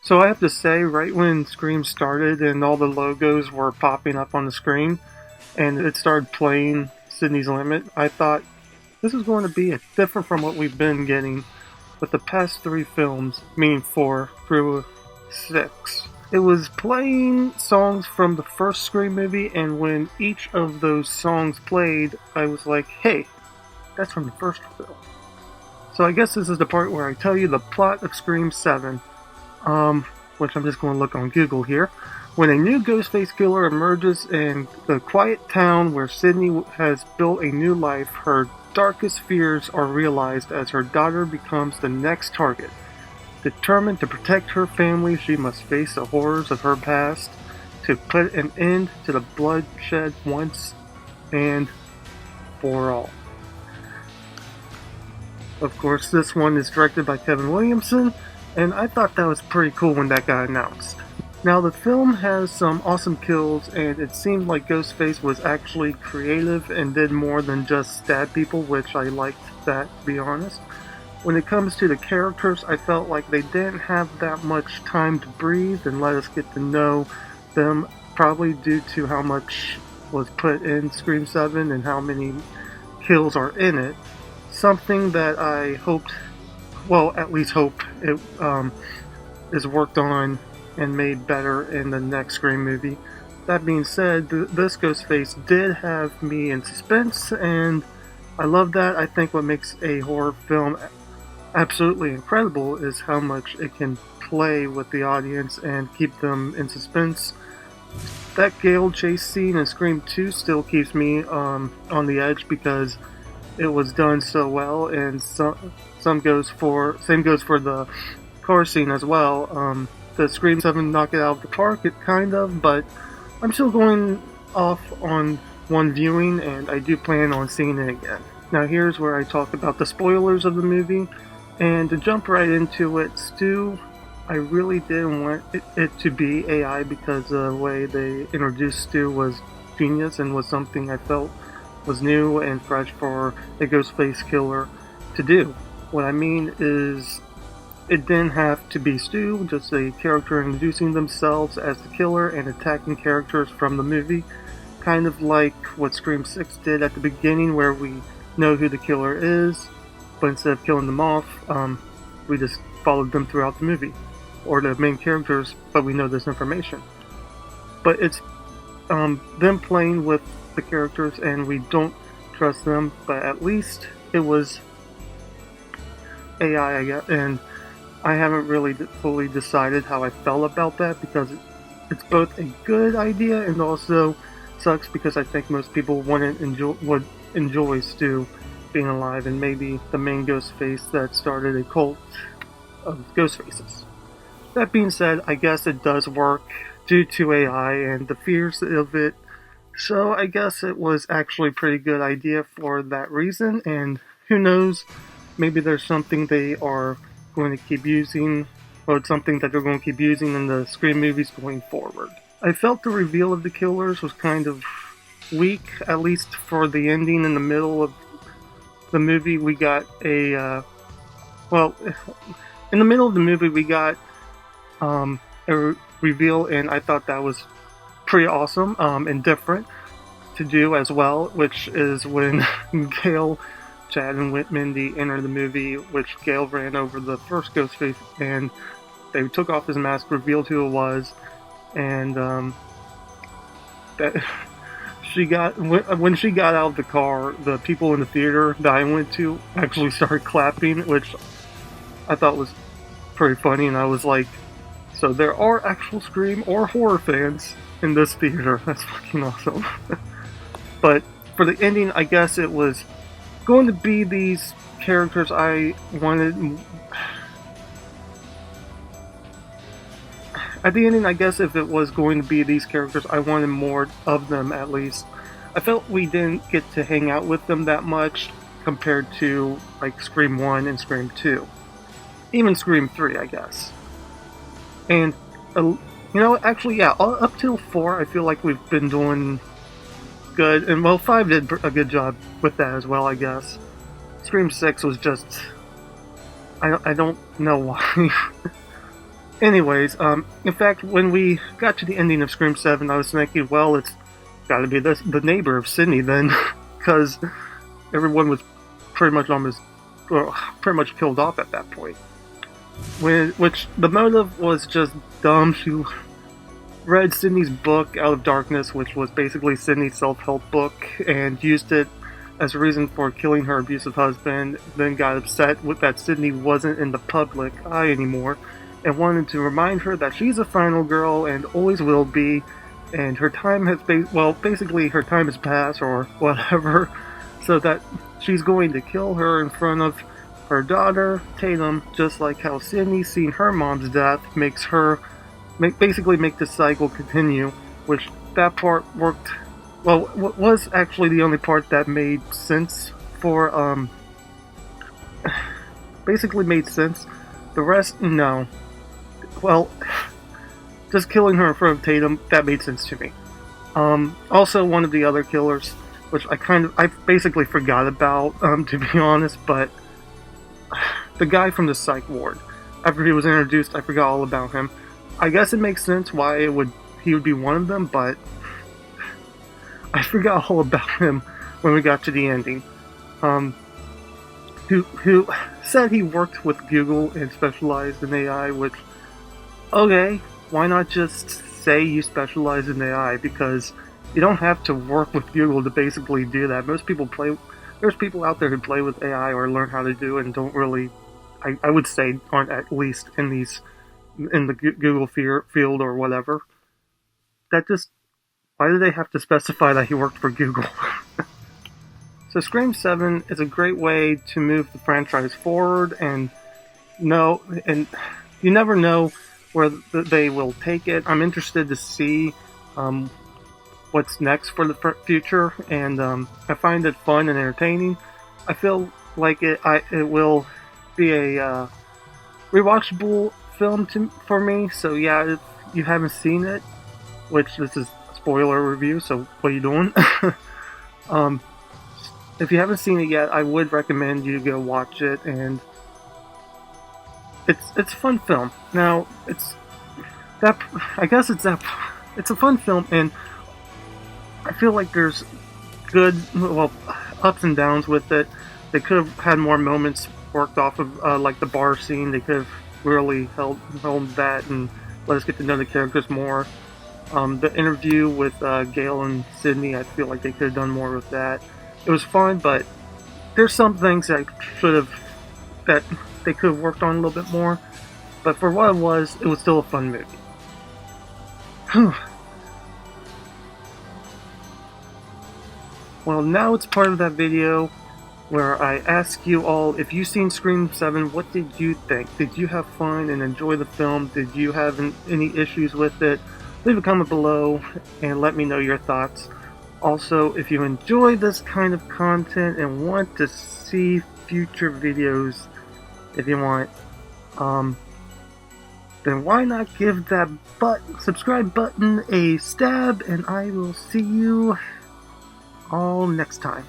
So I have to say, right when Scream started and all the logos were popping up on the screen and it started playing Sydney's Limit, I thought this is going to be different from what we've been getting with the past three films, meaning 4 through 6. It was playing songs from the first Scream movie, and when each of those songs played, I was like, hey, that's from the first film. So I guess this is the part where I tell you the plot of Scream 7. Which I'm just going to look on Google here. When a new Ghostface killer emerges in the quiet town where Sydney has built a new life, her darkest fears are realized as her daughter becomes the next target. Determined to protect her family, she must face the horrors of her past to put an end to the bloodshed once and for all. Of course, this one is directed by Kevin Williamson, and I thought that was pretty cool when that got announced. Now, the film has some awesome kills, and it seemed like Ghostface was actually creative and did more than just stab people, which I liked that, to be honest. When it comes to the characters, I felt like they didn't have that much time to breathe and let us get to know them, probably due to how much was put in Scream 7 and how many kills are in it. Something that I hoped, well, at least hope it is worked on and made better in the next Scream movie. That being said, this Ghostface did have me in suspense, and I love that. I think what makes a horror film absolutely incredible is how much it can play with the audience and keep them in suspense. That Gale chase scene in Scream 2 still keeps me on the edge because it was done so well, and same goes for the car scene as well. The Scream 7 knocked it out of the park, it kind of, but I'm still going off on one viewing, and I do plan on seeing it again. Now here's where I talk about the spoilers of the movie, and to jump right into it, Stu, I really didn't want it to be AI because the way they introduced Stu was genius and was something I felt was new and fresh for a Ghostface killer to do. What I mean is, it didn't have to be Stu, just a character introducing themselves as the killer and attacking characters from the movie. Kind of like what Scream 6 did at the beginning, where we know who the killer is, but instead of killing them off, we just followed them throughout the movie. Or the main characters, but we know this information. But it's them playing with the characters, and we don't trust them, but at least it was AI, I guess, and I haven't really fully decided how I felt about that, because it's both a good idea and also sucks because I think most people would enjoy Stu being alive and maybe the main Ghostface that started a cult of Ghostfaces. That being said, I guess it does work due to AI and the fears of it, so I guess it was actually a pretty good idea for that reason, and who knows, maybe there's something they are going to keep using, or it's something that they're going to keep using in the Scream movies going forward. I felt the reveal of the killers was kind of weak, at least for the ending. In the middle of the movie, we got in the middle of the movie, we got a reveal, and I thought that was pretty awesome and different to do as well, which is when Gale, Chad, and Mindy entered the movie, which Gale ran over the first Ghostface, and they took off his mask, revealed who it was, and that when she got out of the car, the people in the theater that I went to actually started clapping, which I thought was pretty funny, and I was like, so there are actual Scream or horror fans in this theater. That's fucking awesome. But for the ending, I guess it was going to be these characters I wanted. At the ending, I guess if it was going to be these characters, I wanted more of them at least. I felt we didn't get to hang out with them that much compared to like Scream 1 and Scream 2. Even Scream 3, I guess. And, actually, yeah, up till 4, I feel like we've been doing good. And, well, 5 did a good job with that as well, I guess. Scream 6 was just... I don't know why. Anyways, in fact, when we got to the ending of Scream 7, I was thinking, well, it's gotta be the neighbor of Sydney then, because everyone was pretty much pretty much killed off at that point. Which the motive was just dumb. She read Sydney's book, Out of Darkness, which was basically Sydney's self-help book, and used it as a reason for killing her abusive husband, then got upset with that Sydney wasn't in the public eye anymore, and wanted to remind her that she's a final girl and always will be, and her time has basically her time has passed or whatever, so that she's going to kill her in front of her daughter, Tatum, just like how Sydney seeing her mom's death basically make the cycle continue, which that part worked, well, was actually the only part that made sense for, basically made sense. The rest, no. Well, just killing her in front of Tatum, that made sense to me. Also, one of the other killers, which I basically forgot about, to be honest, but the guy from the psych ward. After he was introduced, I forgot all about him. I guess it makes sense why he would be one of them, but I forgot all about him when we got to the ending. Who said he worked with Google and specialized in AI, which, okay, why not just say you specialize in AI, because you don't have to work with Google to basically do that. There's people out there who play with AI or learn how to do it and don't really, I would say, aren't at least in the Google field or whatever. Why do they have to specify that he worked for Google? So Scream 7 is a great way to move the franchise forward, and you never know where they will take it. I'm interested to see what's next for the future, and I find it fun and entertaining. I feel like it will be a rewatchable film for me. So yeah, if you haven't seen it, which this is a spoiler review, so what are you doing? If you haven't seen it yet, I would recommend you go watch it, and it's a fun film. Now it's a fun film, and I feel like there's ups and downs with it. They could have had more moments worked off of, like the bar scene. They could have really held that and let us get to know the characters more. The interview with Gale and Sydney, I feel like they could have done more with that. It was fun, but there's some things that they could have worked on a little bit more. But for what it was still a fun movie. Well, now it's part of that video where I ask you all, if you've seen Scream 7, what did you think? Did you have fun and enjoy the film? Did you have any issues with it? Leave a comment below and let me know your thoughts. Also, if you enjoy this kind of content and want to see future videos, if you want, then why not give that subscribe button a stab, and I will see you all next time.